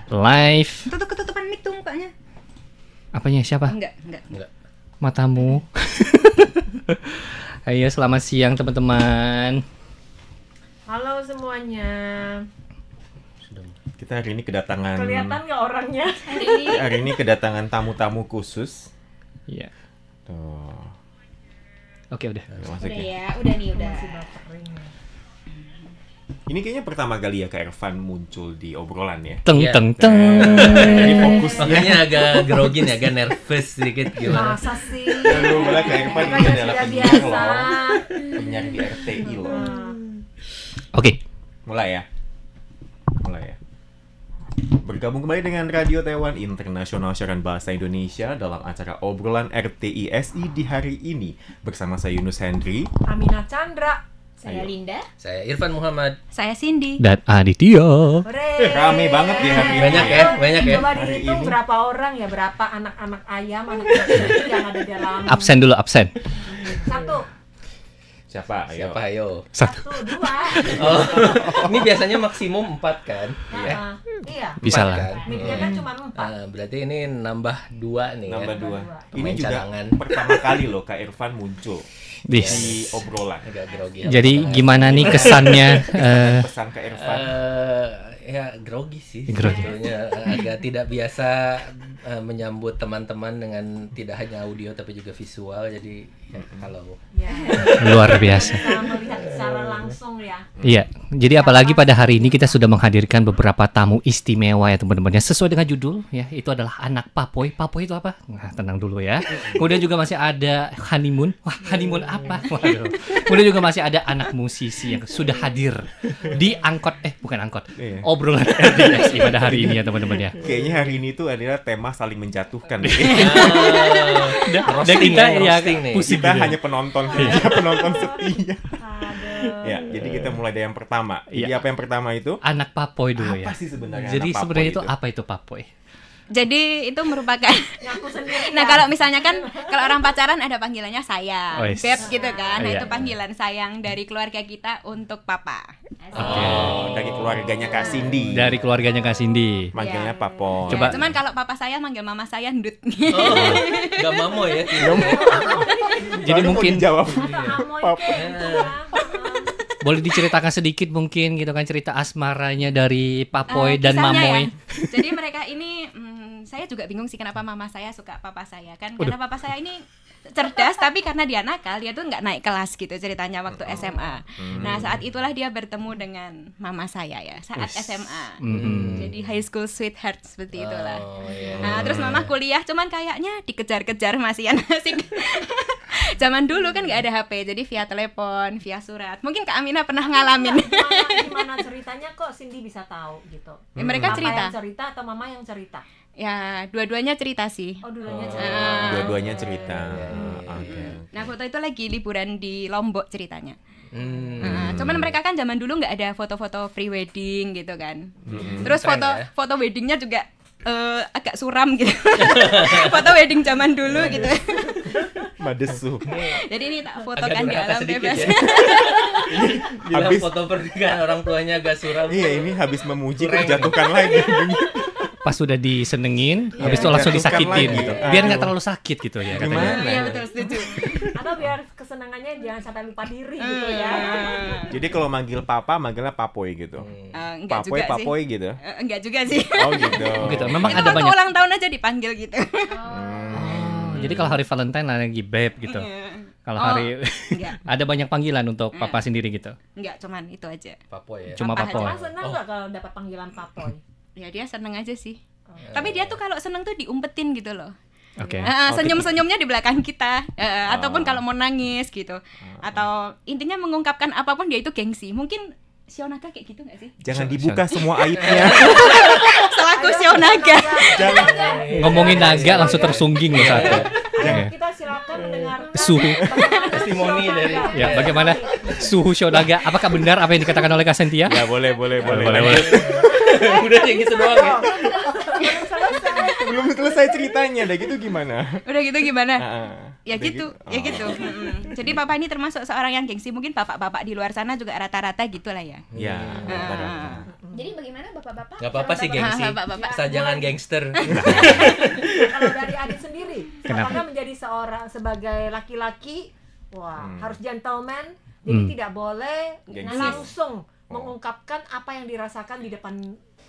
Live. Tutup ketutupan mic tuh mukanya. Apanya siapa? Enggak. Matamu. Ayo selamat siang teman-teman. Halo semuanya. Kita hari ini kedatangan. Kelihatan nggak orangnya? Hari ini kedatangan tamu-tamu khusus. Iya. Tuh. Oke udah. Udah ya, udah nih udah. Masih baperin ya. Ini kayaknya pertama kali ya Kak Irfan muncul di obrolan ya. Teng Iya. teng teng. Jadi fokusnya. Makanya agak grogi nih, agak nervous sedikit gimana. Masa sih? Lalu malah Kak Irfan ini Makanya adalah sudah penyiar biasa. loh. Penyiar di RTI loh. Oke. Mulai ya. Bergabung kembali dengan Radio Taiwan Internasional Siaran Bahasa Indonesia dalam acara obrolan RTI SI di hari ini bersama saya Yunus Hendri. Aminah Chandra. Saya Ayo. Linda. Saya Irfan Muhammad. Saya Cindy. Dan Aditya. Hore. Rame banget ya hari ini. Banyak ya. Coba Hari dihitung ini. berapa orang ya, berapa anak-anak ayam, anak-anak kecil yang ada dalam. Absen dulu, absen. Satu, Siapa? Ayo. Siapa ayo? satu, dua. Oh, ini biasanya maksimum 4 kan? Iya. Bisa 4 lah. kan? Mic-nya kan cuma 4. Berarti ini nambah 2 nih Nambah ya. dua. Pemain Ini juga cadangan. pertama kali loh Kak Irfan muncul di obrolan. Agak grogi. Jadi gimana nih kesannya? Pesan Kak Irfan. Ya grogi sih. Grogi. Sebetulnya agak tidak biasa menyambut teman-teman dengan tidak hanya audio tapi juga visual. Jadi ya, halo. Ya. Luar biasa. Bisa melihat secara langsung ya. Iya, jadi apalagi pada hari ini kita sudah menghadirkan beberapa tamu istimewa ya teman-teman. Ya, sesuai dengan judul ya, itu adalah anak Papoy. Papoy itu apa? Nah, tenang dulu ya. Kemudian juga masih ada honeymoon. Wah, honeymoon apa? Waduh. Kemudian juga masih ada anak musisi yang sudah hadir di bukan angkot. Iya. Obrolan RDSI pada hari ini ya teman-teman ya. Kayaknya hari ini tuh adalah tema saling menjatuhkan. Dan kita ya roasting nih. pusing Kita gitu. hanya penonton, penonton setia. Aduh. Ya, jadi kita mulai dari yang pertama. Jadi Iya. apa yang pertama itu? Anak Papoy dulu ya. Apa sih sebenarnya? Jadi anak sebenarnya Papoy itu apa itu Papoy? Jadi itu merupakan Ngaku sendiri. Nah, ya. kalau misalnya kan kalau orang pacaran ada panggilannya sayang, Oh, beb gitu kan. Nah, Iya. itu panggilan sayang dari keluarga kita untuk papa. Oh, dari keluarganya Kak Cindy. Dari keluarganya Kak Cindy. Manggilnya Papoy. Coba. Ya, cuman kalau papa saya manggil mama saya Ndut. Oh, gak mamo ya. Jadi mungkin jawab. Amoy Papa. gitu ya. boleh diceritakan sedikit mungkin gitu kan cerita asmaranya dari Papoy dan Kisahnya Mamoy. ya. Jadi mereka ini saya juga bingung sih kenapa mama saya suka papa saya kan. Karena papa saya ini cerdas tapi karena dia nakal dia tuh nggak naik kelas gitu ceritanya waktu SMA. Nah, saat itulah dia bertemu dengan mama saya ya saat SMA. Jadi high school sweetheart seperti itulah. Oh, iya. Nah, terus mama kuliah cuman kayaknya dikejar-kejar masih asik. Zaman dulu kan nggak ada HP, jadi via telepon, via surat. Mungkin Kak Aminah pernah ngalamin. Gimana ceritanya kok Cindy bisa tahu gitu? Ya, mereka Papa cerita. yang cerita atau mama yang cerita? Ya, dua-duanya cerita sih. Oh, dulunya cerita. Dua-duanya cerita. Oke. Nah, foto itu lagi liburan di Lombok ceritanya. Hmm. Nah, cuman mereka kan zaman dulu nggak ada foto-foto pre-wedding gitu kan. Terus Keren foto ya. foto weddingnya juga agak suram gitu. Foto wedding zaman dulu gitu. Madesu. Jadi ini tak Agak fotokan di durhaka alam sedikit bebas. ya. Bilang Habis- foto pernikahan orang tuanya agak suram. Iya, ini habis memuji kok Kurang. jatuhkan lagi. Pas sudah disenengin, habis itu langsung Jatuhkan disakitin lagi. gitu. Aduh. Biar nggak terlalu sakit gitu ya katanya. Gimana? Iya betul setuju. Atau biar kesenangannya jangan sampai lupa diri gitu ya. Jadi kalau manggil papa, manggilnya Papoy gitu. Enggak Papoy, juga sih. Papoy gitu. Enggak juga sih. Oh gitu. Gitu. Memang Itu ada waktu banyak. ulang tahun aja dipanggil gitu. Jadi kalau hari Valentine lagi babe gitu. Kalau Oh, hari enggak. ada banyak panggilan untuk papa sendiri gitu. Enggak, cuman itu aja. Papoy ya. Cuma Papa Papoy. Mas senang nggak kalau dapat panggilan papoy? Ya dia seneng aja sih. Tapi dia tuh kalau seneng tuh diumpetin gitu loh. Oke. Senyum-senyumnya di belakang kita, ataupun kalau mau nangis gitu, atau intinya mengungkapkan apapun dia itu gengsi. Mungkin Sionaga kayak gitu nggak sih? Jangan dibuka semua aibnya. Selaku Sionaga. Jangan. Ngomongin naga langsung tersungging loh satu. Oke. Kita silakan mendengarkan Suhu. bagaimana Testimoni dari- Sionaga. Ya, bagaimana suhu Shonaga? Apakah benar apa yang dikatakan oleh Kak Sentia? Ya boleh. Boleh. Udah kayak gitu doang ya. Belum selesai ceritanya, dah gitu gimana? Udah gitu gimana? Ya Udah gitu, ya Oh. gitu. Jadi papa ini termasuk seorang yang gengsi. Mungkin bapak-bapak di luar sana juga rata-rata gitulah ya. Ya. Ah. Jadi bagaimana bapak-bapak? Nggak apa-apa sih gengsi. Bapak-bapak. Asal jangan gangster. Kalau dari Adit sendiri, Kenapa? apakah menjadi sebagai laki-laki, harus gentleman, jadi tidak boleh Gengsi. langsung mengungkapkan apa yang dirasakan di depan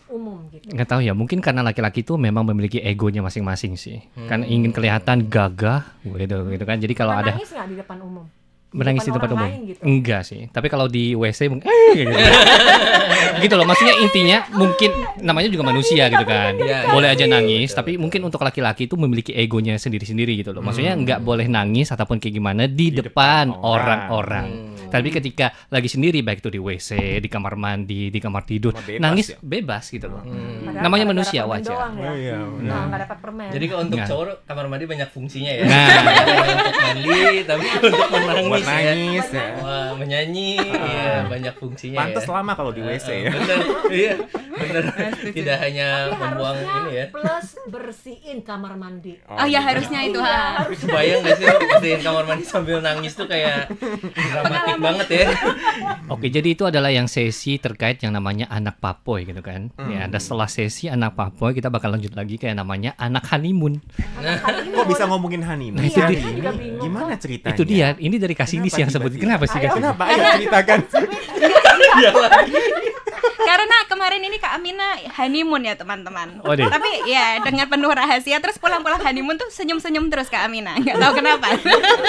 umum gitu. Nggak tahu ya, mungkin karena laki-laki itu memang memiliki egonya masing-masing sih. Kan ingin kelihatan gagah gitu kan. Jadi kalau ada Menangis nggak di depan umum? menangis di tempat orang umum. lain gitu? Enggak sih. Tapi kalau di WC gitu. Gitu loh. Maksudnya intinya mungkin namanya juga manusia gitu kan. Iya, Boleh iya. aja nangis, Betul, tapi betul. mungkin untuk laki-laki itu memiliki egonya sendiri-sendiri gitu loh. Maksudnya nggak boleh nangis ataupun kayak gimana di depan depan orang. orang-orang. Tapi ketika lagi sendiri, baik itu di WC, di kamar mandi, di kamar tidur, Mah bebas nangis ya? bebas gitu loh. Padahal Namanya gara-gara manusia, permen wajar. doang ya. Oh, iya, Nah, nggak dapat permen. Jadi kalau untuk Nggak. cowok kamar mandi banyak fungsinya ya. Nah. Untuk mandi, tapi untuk menangis Buat ya. nangis ya. Wah, menyanyi, ya banyak fungsinya Pantes ya. lama kalau di WC ya. Bener, iya, bener. Tidak hanya Tapi membuang harusnya ini ya. plus bersihin kamar mandi. Oh ya gitu. harusnya itu. Iya, Kebayang gak sih bersihin kamar mandi sambil nangis tuh kayak dramatik banget ya. Oke, jadi itu adalah yang sesi terkait yang namanya anak papoy gitu kan. Ya, dan setelah sesi anak papoy kita bakal lanjut lagi kayak namanya anak honeymoon. Kok bisa ngomongin honeymoon? Nah, itu Iya, dia. ini Juga bingung gimana kok. ceritanya? Itu dia, ini dari Kasinis yang sebut. Kenapa sih Kasinis? Kenapa? Ayo ceritakan. Karena kemarin ini Kak Amina honeymoon ya teman-teman. Oh, deh. Tapi ya dengan penuh rahasia, terus pulang-pulang honeymoon tuh senyum-senyum terus Kak Amina. Nggak tahu kenapa.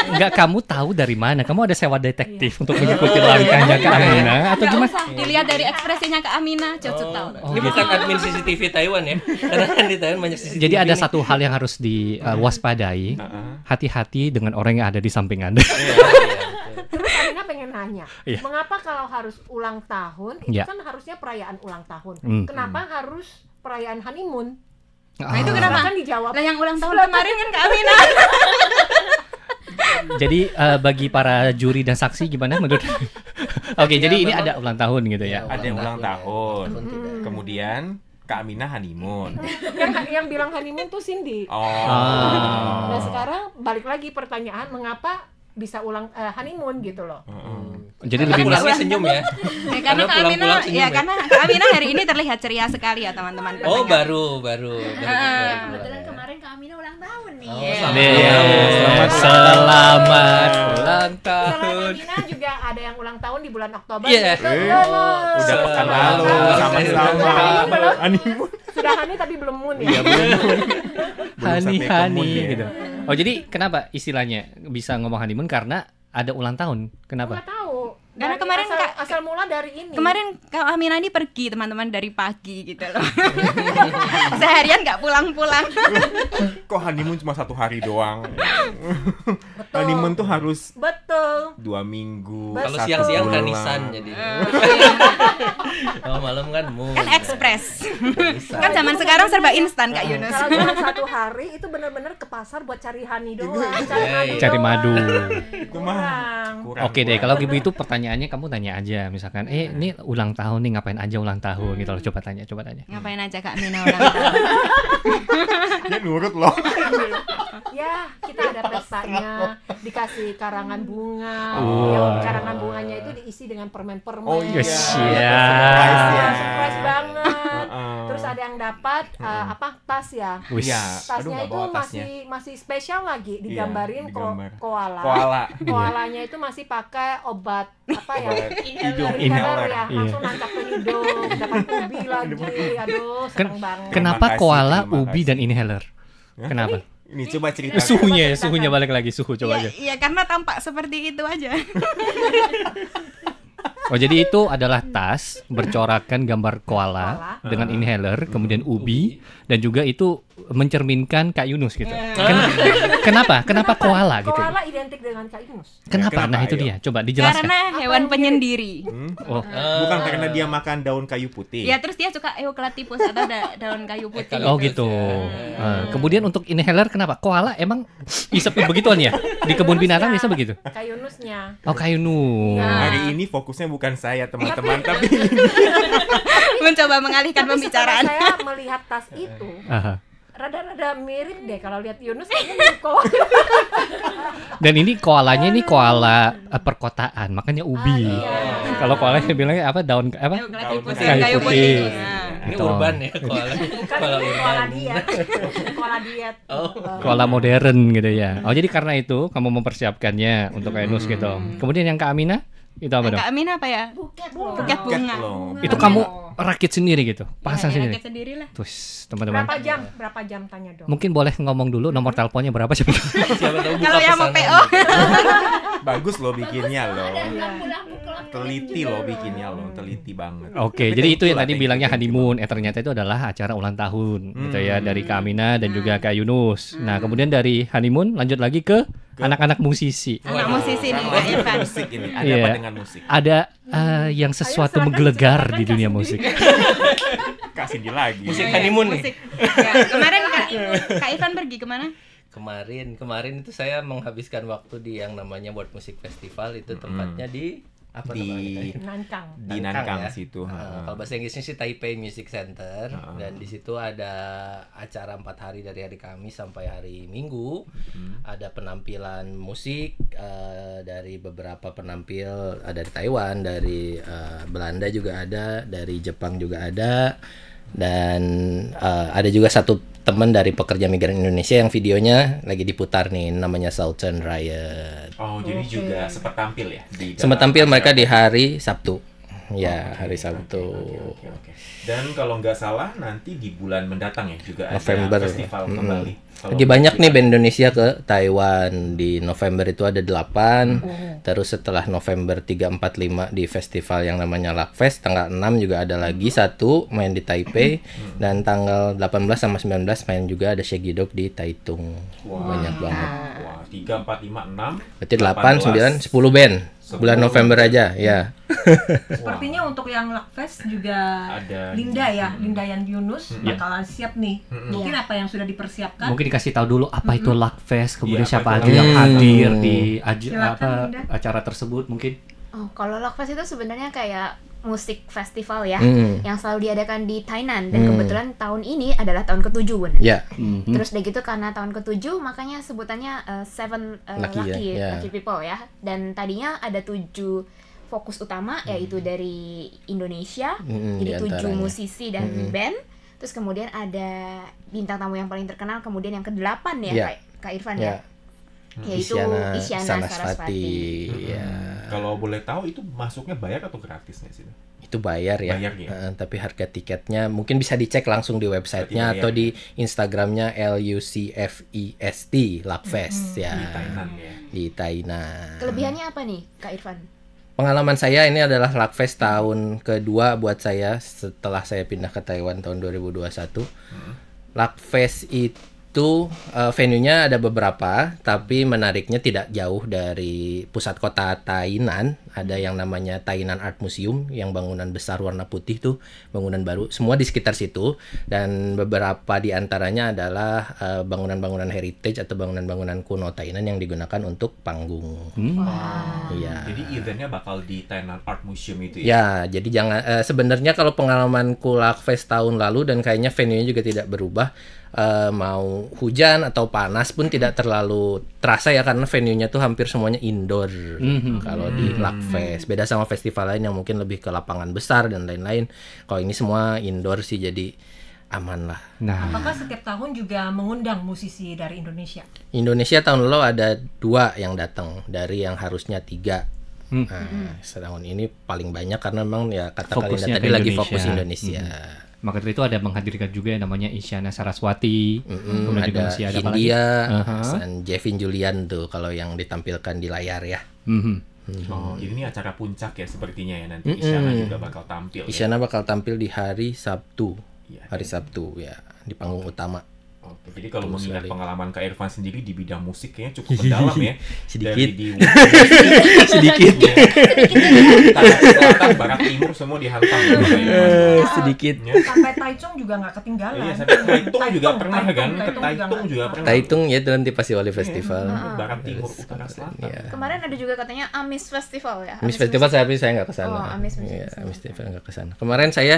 Enggak, kamu tahu dari mana? Kamu ada sewa detektif untuk mengikuti langkahnya Kak Amina atau Nggak gimana? usah dilihat dari ekspresinya Kak Amina, cocok tahu. Ini bukan admin CCTV Taiwan ya. Karena kan di Taiwan banyak CCTV. Jadi ada nih. satu hal yang harus diwaspadai. Hati-hati dengan orang yang ada di samping Anda. Terus Alina pengen nanya, Iya. mengapa kalau harus ulang tahun, itu Iya. kan harusnya perayaan ulang tahun. Hmm. Kenapa harus perayaan honeymoon? Nah itu kenapa? Kan dijawab. Lah yang ulang tahun kemarin kan Kak Amina. Jadi bagi para juri dan saksi gimana menurut? Oke, jadi ini ada ulang tahun gitu ya. Ada yang ulang tahun. Tidak. Kemudian Kak Aminah honeymoon. Yang bilang honeymoon tuh Cindy. Oh. Nah sekarang balik lagi pertanyaan, mengapa bisa ulang honeymoon gitu loh? Jadi Karena lebih pulangnya senyum ya. Ya, karena Kak Amina, pulang-pulang senyum ya karena Kak Amina hari ini terlihat ceria sekali ya teman-teman. Oh, katanya. baru. Kebetulan kemarin Kak Amina ulang tahun nih. Oh, Iya. selamat Nih, ulang tahun. selamat ulang Selain tahun. Amina juga ada yang ulang tahun di bulan Oktober. Iya. yaitu Udah Lolo. pekan lalu sama-sama. Honeymoon. Sudah honey tapi belum moon ya. Iya, belum Hani sampai ke moon hani ya. gitu. Oh, jadi kenapa istilahnya bisa ngomong honeymoon karena ada ulang tahun? Kenapa? Nggak tahu. Karena Dari kemarin asal mula dari ini. Kemarin Kak Amina ini pergi teman-teman dari pagi gitu loh. Seharian nggak pulang-pulang. Kok honeymoon cuma 1 hari doang? Betul. Honeymoon tuh harus Betul. 2 minggu. Kalau 1 siang-siang bulan. kanisan jadi. Oh, malam kan moon. Kan ekspres. Kanisan. Kan zaman sekarang serba instan Kak Yunus. Kalau cuma 1 hari itu benar-benar ke pasar buat cari honey doang, cari Iya, madu. iya. Cari doang. madu. Itu mah kurang. Oke deh, kalau gitu pertanyaannya kamu tanya aja, misalkan, ini ulang tahun nih, ngapain aja ulang tahun gitu loh, coba tanya. Ngapain aja Kak Amina ulang tahun? Dia nurut loh. Ya, kita ada pestanya, dikasih karangan bunga. Wah. Yang karangan bunganya itu diisi dengan permen-permen. Oh iya. Siap. ya. Surprise banget. Heeh. Terus ada yang dapat tas ya. Wis. Iya. Aduh, Tasnya nggak itu bawa tasnya. masih spesial lagi, digambarin digambar. koala. Koala. Koalanya itu masih pakai obat apa ya? Obat hidung. Inhaler ya, Iya. langsung nancap ke hidung, dapat ubi lagi. Aduh, seneng banget. Kenapa Terima kasih, koala, terima ubi kasih. dan inhaler? Hah? Kenapa? Ini coba cerita. Suhunya balik lagi, suhu coba aja. Iya karena tampak seperti itu aja. Oh, jadi itu adalah tas bercorakkan gambar koala dengan inhaler, kemudian ubi, dan juga itu mencerminkan Kak Yunus gitu. Kenapa koala gitu? Koala identik dengan Kak Yunus. Kenapa? Kenapa? Nah itu Ayo. dia, coba dijelaskan. Karena hewan penyendiri. Oh, Bukan karena dia makan daun kayu putih. Ya terus dia suka eucalyptus atau daun kayu putih. oh gitu. Kemudian untuk inhaler kenapa? Koala emang isepin begituan ya? Di kebun binatang biasa begitu? Kak Yunusnya. Oh, Kak Yunus. Hari ini fokusnya bukan saya teman-teman, tapi Mencoba mengalihkan Tapi setelah pembicaraan. saya melihat tas itu, Aha. rada-rada mirip deh kalau lihat Yunus kayaknya mirip koala. Dan ini koalanya ini koala perkotaan, makanya ubi. Iya. Kalau koalanya bilangnya apa daun apa? Kayu putih. Kayu Kayu putih. putih. Nah. Ini Atau- urban ya koala. Bukan Koala ini urban. koala diet. Koala diet. Oh. Koala modern gitu ya. Oh jadi karena itu kamu mempersiapkannya untuk Enus gitu. Kemudian yang Kak Amina itu apa dong? Kak Amin apa ya? Buket Buket loh. bunga. Itu kamu rakit sendiri gitu, pasang Ya, sendiri. rakit sendiri lah. Terus teman-teman, Berapa jam? Berapa jam tanya dong? mungkin boleh ngomong dulu nomor teleponnya berapa sih? Siapa tahu buka Kalau yang mau pesanan. PO. Bagus loh bikinnya loh. Ada lampu-lampu kelap Teliti loh bikinnya loh, teliti banget. Oke, jadi itu yang tadi bilangnya honeymoon. Ternyata itu adalah acara ulang tahun gitu ya dari Kak Amina dan juga Kak Yunus. Nah, kemudian dari honeymoon lanjut lagi ke anak-anak musisi. Anak musisi nih, Kak Irfan. Musik ini, ada Iya. apa dengan musik? Ada yang sesuatu silakan, menggelegar silakan, di dunia Kak musik. Kasih dia lagi. Musik honeymoon nih. Musik. Ya, kemarin Kak Irfan pergi kemana? Kemarin itu saya menghabiskan waktu di yang namanya World Music Festival, itu tempatnya di apa Di namanya? Nankang. di Nankang ya. situ. Kalau bahasa Inggrisnya sih Taipei Music Center, dan di situ ada acara 4 hari dari hari Kamis sampai hari Minggu. Ada penampilan musik dari beberapa penampil, ada dari Taiwan, dari Belanda juga ada, dari Jepang juga ada, dan ada juga satu teman dari pekerja migran Indonesia yang videonya lagi diputar nih, namanya Southern Riot. Oh, jadi juga sempat tampil ya di Sempat dalam tampil mereka acara di hari Sabtu. Ya, hari Sabtu. Oke. Dan kalau nggak salah nanti di bulan mendatang ya juga November. ada festival kembali. Kalau Lagi banyak nih kita- band Indonesia ke Taiwan. Di November itu ada 8. Terus setelah November 3, 4, 5 di festival yang namanya Lakfest. Tanggal 6 juga ada lagi satu main di Taipei. Dan tanggal 18 sama 19 main juga ada Shaggy Dog di Taitung. Banyak banget. Wah, 3, 4, 5, 6. Berarti 8, 9, 10 band. Bulan 10. November aja, ya. Sepertinya untuk yang Lakfest juga Ada. Linda ya, Linda yang Yunus bakalan siap nih. Mungkin apa yang sudah dipersiapkan? Mungkin dikasih tahu dulu apa itu Lakfest, kemudian Iya, siapa apa aja itu yang Lakfest? hadir di Silakan, Linda. acara tersebut mungkin. Oh, kalau Lakfest itu sebenarnya kayak musik festival ya, Hmm. yang selalu diadakan di Tainan, dan kebetulan tahun ini adalah tahun ke-7, Bun. Ya. Terus udah gitu karena tahun ke-7 makanya sebutannya Seven Lucky ya, ya. Lucky People ya. Dan tadinya ada 7 fokus utama yaitu dari Indonesia. Jadi 7 diantaranya. musisi dan band. Terus kemudian ada bintang tamu yang paling terkenal, kemudian yang ke-8 ya, Ya. Kak Irfan Ya. ya. Yaitu Isyana Sarasvati. Ya. Kalau boleh tahu itu masuknya bayar atau gratis nih sih? Itu bayar ya, Bayar ya? Tapi harga tiketnya mungkin bisa dicek langsung di websitenya Berarti atau bayar. di Instagramnya LUCFEST Lakfest ya, Di Thailand ya. di Tainan. Kelebihannya apa nih, Kak Irfan? Pengalaman saya ini adalah Lakfest tahun kedua buat saya setelah saya pindah ke Taiwan tahun 2021. Lakfest itu venue-nya ada beberapa, tapi menariknya tidak jauh dari pusat kota Tainan. Ada yang namanya Tainan Art Museum, yang bangunan besar warna putih tuh, bangunan baru. Semua di sekitar situ, dan beberapa di antaranya adalah bangunan-bangunan heritage atau bangunan-bangunan kuno Tainan yang digunakan untuk panggung. Iya. Jadi eventnya bakal di Thailand Art Museum itu ya? Ya, jadi jangan sebenarnya kalau pengalamanku Lakfest tahun lalu dan kayaknya venue-nya juga tidak berubah, mau hujan atau panas pun tidak terlalu terasa ya, karena venue-nya tuh hampir semuanya indoor. Kalau di Lakfest, beda sama festival lain yang mungkin lebih ke lapangan besar dan lain-lain. Kalau ini semua indoor sih, jadi aman lah. Nah, Apakah setiap tahun juga mengundang musisi dari Indonesia? Indonesia tahun lalu ada 2 yang datang dari yang harusnya 3. Nah, setahun ini paling banyak karena memang ya kata Fokusnya Kalinda tadi ke lagi Indonesia. fokus Indonesia. maka dari itu ada menghadirkan juga yang namanya Isyana Saraswati, kemudian juga Ada masih ada apa lagi? India, Aha. dan Jevin Julian tuh kalau yang ditampilkan di layar ya. Oh, jadi ini acara puncak ya sepertinya ya, nanti Isyana juga bakal tampil ya. Isyana bakal tampil di hari Sabtu. Iya. Hari Sabtu ya, di panggung utama. Oke, jadi kalau Betul mengingat sekali. pengalaman Kak Irfan sendiri di bidang musik kayaknya cukup mendalam ya. Sedikit. Dari di Sedikit. Selatan, barat, timur semua dihantam ya, Kak Irfan. Sedikit. Ya. Sampai Taichung juga nggak ketinggalan. Iya, sampai Taitung juga pernah kan? Ke Taitung Taitung juga pernah. Taitung ya itu nanti pasti Wali Festival. Barat, timur, utara, selatan. Iya. Kemarin ada juga katanya Amis Festival ya. Amis Festival tapi saya nggak kesana. Oh, Amis Iya, Festival. Amis Festival nggak kesana. Kemarin saya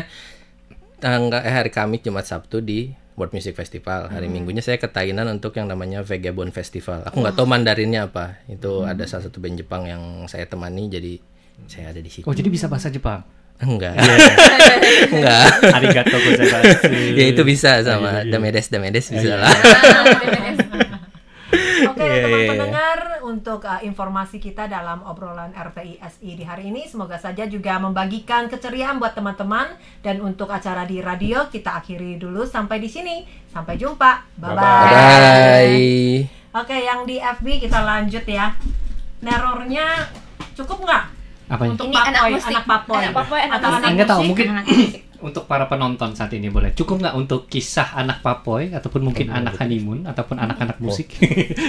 hari Kamis, Jumat, Sabtu di World Music Festival. Hari Minggunya saya ke Tainan untuk yang namanya Vagabond Festival. Aku nggak tahu Mandarinnya apa. Itu ada salah satu band Jepang yang saya temani, jadi saya ada di situ. Oh, jadi bisa bahasa Jepang? Enggak. Enggak. Arigato gozaimasu. Ya itu bisa sama Damedes bisa lah. Oke, teman pendengar, untuk informasi kita dalam obrolan RTI SI di hari ini, semoga saja juga membagikan keceriaan buat teman-teman. Dan untuk acara di radio kita akhiri dulu sampai di sini. Sampai jumpa. Bye bye. Bye. Oke, yang di FB kita lanjut ya. Nerornya cukup nggak? Apanya? Untuk Ini anak musik. anak papoy, Anak papoy, anak atau musik. anak Enggak tahu, musik? mungkin untuk para penonton saat ini boleh. Cukup nggak untuk kisah anak papoy ataupun mungkin anak honeymoon ataupun anak-anak musik?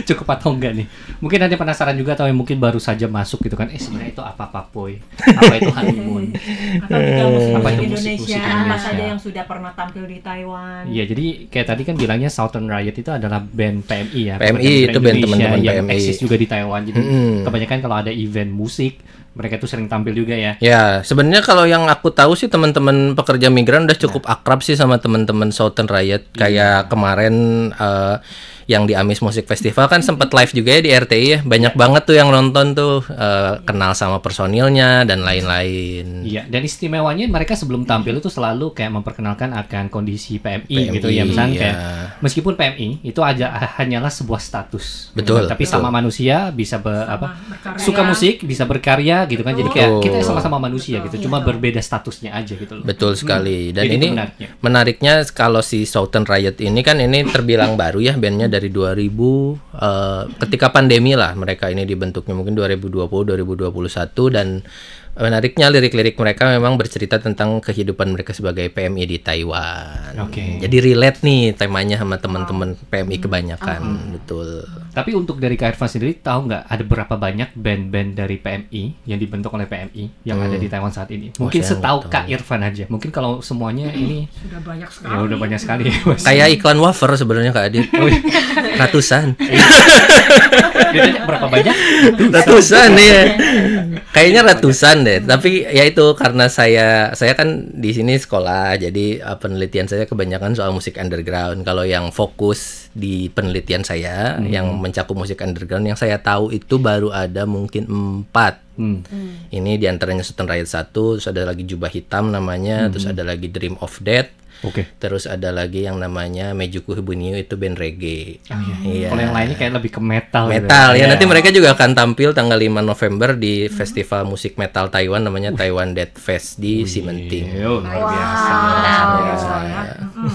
Cukup atau enggak nih? Mungkin ada penasaran juga atau yang mungkin baru saja masuk gitu kan. Sebenarnya itu apa papoy? Apa itu honeymoon? Atau juga musik Apa itu Indonesia, musik-musik apa Indonesia? saja yang sudah pernah tampil di Taiwan? Iya, jadi kayak tadi kan bilangnya Southern Riot itu adalah band PMI ya. PMI itu band teman-teman yang PMI. eksis juga di Taiwan. Jadi Mm-mm. kebanyakan kalau ada event musik, mereka tuh sering tampil juga ya. Ya, sebenarnya kalau yang aku tahu sih teman-teman pekerja migran udah cukup akrab sih sama teman-teman Southern Riot. Kayak kemarin yang di Amis Music Festival kan sempat live juga ya di RTI ya. Banyak banget tuh yang nonton tuh, kenal sama personilnya dan lain-lain. Iya, dan istimewanya mereka sebelum tampil itu selalu kayak memperkenalkan akan kondisi PMI gitu ya. PMI, Misalnya ya. kayak meskipun PMI itu hanyalah sebuah status. Betul, Tapi betul. sama manusia bisa berkarya. suka musik, bisa berkarya gitu kan. Jadi kayak Betul. kita sama-sama manusia gitu. Cuma berbeda statusnya aja gitu loh. Betul sekali. Dan Jadi ini itu menariknya. menariknya kalau si Southern Riot ini kan ini terbilang baru ya, bandnya dari 2000 ketika pandemi lah mereka ini dibentuknya, mungkin 2020 2021. Dan menariknya lirik-lirik mereka memang bercerita tentang kehidupan mereka sebagai PMI di Taiwan. Oke. Jadi relate nih temanya sama teman-teman PMI kebanyakan. Betul. Tapi untuk dari Kak Irfan sendiri tahu nggak ada berapa banyak band-band dari PMI yang dibentuk oleh PMI yang ada di Taiwan saat ini? Mungkin saya setahu nggak tahu. Kak Irfan aja. Mungkin kalau semuanya ini Sudah banyak sekali. ya udah banyak sekali ya. Mas. Kayak iklan wafer sebenarnya Kak Adit. Ratusan. Ditanya berapa banyak? Ratusan ya. Kayaknya ratusan deh. Tapi ya itu karena saya kan di sini sekolah, jadi penelitian saya kebanyakan soal musik underground. Kalau yang fokus di penelitian saya yang mencakup musik underground yang saya tahu itu baru ada mungkin 4. Ini diantaranya Southern Riot 1, terus ada lagi Jubah Hitam namanya, terus ada lagi Dream of Death. Oke. Terus ada lagi yang namanya Mejuku Hibunio, itu band reggae. Iya. Kalau yang lainnya kayak lebih ke metal. Metal gitu. ya, nanti mereka juga akan tampil tanggal 5 November di festival musik metal Taiwan namanya Taiwan Death Fest di Simenting. Luar biasa. Wow. biasa ya.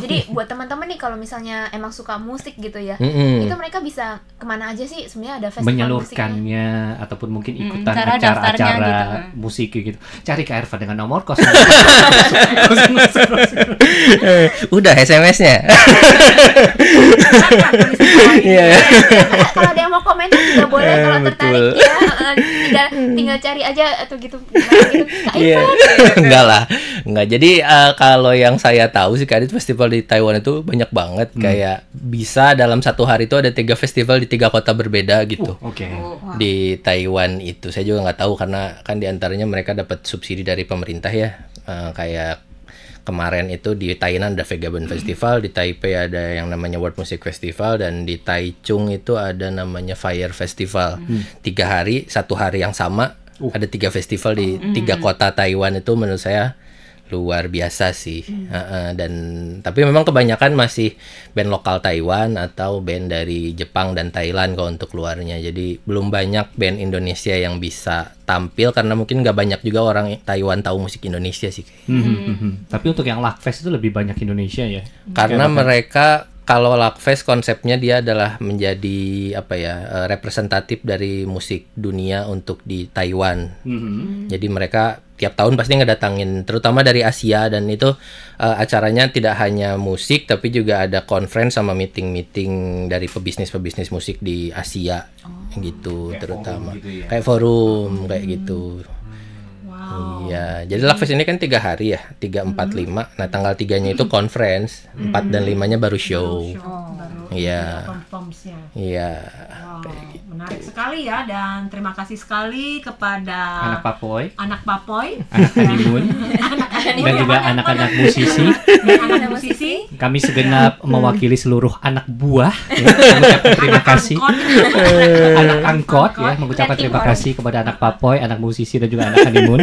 Jadi buat teman-teman nih kalau misalnya emang suka musik gitu ya, Mm-mm. itu mereka bisa kemana aja sih? Sebenarnya ada festival musiknya. Menyalurkannya ataupun mungkin ikutan cara daftarnya acara-acara gitu. musik gitu. Cari Kak Irfan dengan nomor 0. Udah SMS-nya. Iya. Kalau ada yang mau komentar juga boleh kalau tertarik betul. ya, tinggal cari aja atau gitu. Gitu. Kak Iya. Irfan. Enggak lah. Enggak. Jadi kalau yang saya tahu sih Kak Adit, festival di Taiwan itu banyak banget. Kayak bisa dalam satu hari itu ada 3 festival di 3 kota berbeda gitu. Oke. Di Taiwan itu saya juga nggak tahu karena kan diantaranya mereka dapat subsidi dari pemerintah ya. Kayak kemarin itu di Tainan ada Vagabond Festival, di Taipei ada yang namanya World Music Festival, dan di Taichung itu ada namanya Fire Festival. 3 hari, 1 hari yang sama ada 3 festival di 3 kota Taiwan. Itu menurut saya luar biasa sih. Dan tapi memang kebanyakan masih band lokal Taiwan atau band dari Jepang dan Thailand kalau untuk luarnya. Jadi belum banyak band Indonesia yang bisa tampil karena mungkin nggak banyak juga orang Taiwan tahu musik Indonesia sih. Tapi untuk yang Lakfest itu lebih banyak Indonesia ya. Karena mereka kalau Lakfest konsepnya dia adalah menjadi representatif dari musik dunia untuk di Taiwan. Jadi mereka tiap tahun pasti ngedatangin terutama dari Asia, dan itu acaranya tidak hanya musik tapi juga ada conference sama meeting dari pebisnis musik di Asia gitu, Kayak terutama forum gitu ya? kayak forum kayak gitu. Wow. Iya, jadi Lakfest ini kan 3 hari ya, 3, 4, 5. Nah, tanggal 3-nya itu conference, 4 dan 5-nya baru show. Baru Iya. performance-nya. Iya. Wow, menarik sekali ya, dan terima kasih sekali kepada Anak Papoy, anak Papoy, anak honeymoon, dan juga anak-anak musisi. dan anak musisi. Kami segenap mewakili seluruh anak buah ya, mengucapkan terima kasih. Anak angkot ya, mengucapkan terima kasih kepada anak Papoy, anak musisi dan juga anak honeymoon.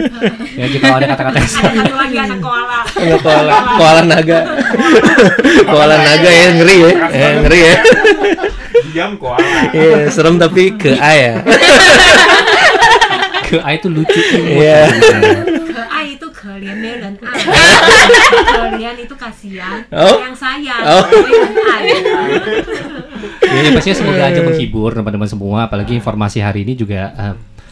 Ya, jika ada kata-kata yang Ada salah. satu lagi anak koala. Anak koala naga. Koala naga ya, ngeri ya. Ngeri ya. Diam koala. Iya, serem tapi ke A ya. Ke A itu lucu imut. Iya. Ke A itu kalian dan A. Kalian itu kasihan, Oh. yang sayang. Oh. Kalian dan A. Ya, pastinya semoga aja menghibur teman-teman semua, apalagi informasi hari ini juga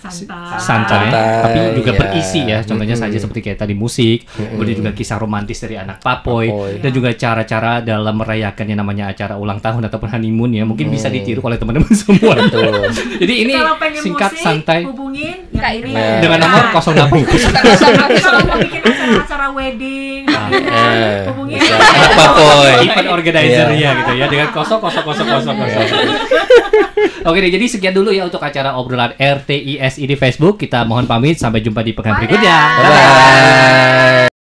Santai. santai, tapi juga iya. berisi ya. Contohnya saja seperti kayak tadi musik, kemudian juga kisah romantis dari anak Papoy, Papoy. dan juga cara-cara dalam merayakan yang namanya acara ulang tahun ataupun honeymoon ya. Mungkin bisa ditiru oleh teman-teman semua. Betul. Jadi ini Kalau pengen singkat, musik, santai, hubungin Kak yang ini. Irma. dengan nomor 08. Kalau mau bikin acara wedding, hubungin. Bisa. Anak Papoy. Event organizer Iya. ya gitu ya, dengan 000000. Oke deh, jadi sekian dulu ya untuk acara obrolan RTISI di Facebook. Kita mohon pamit, sampai jumpa di pekan berikutnya. Bye.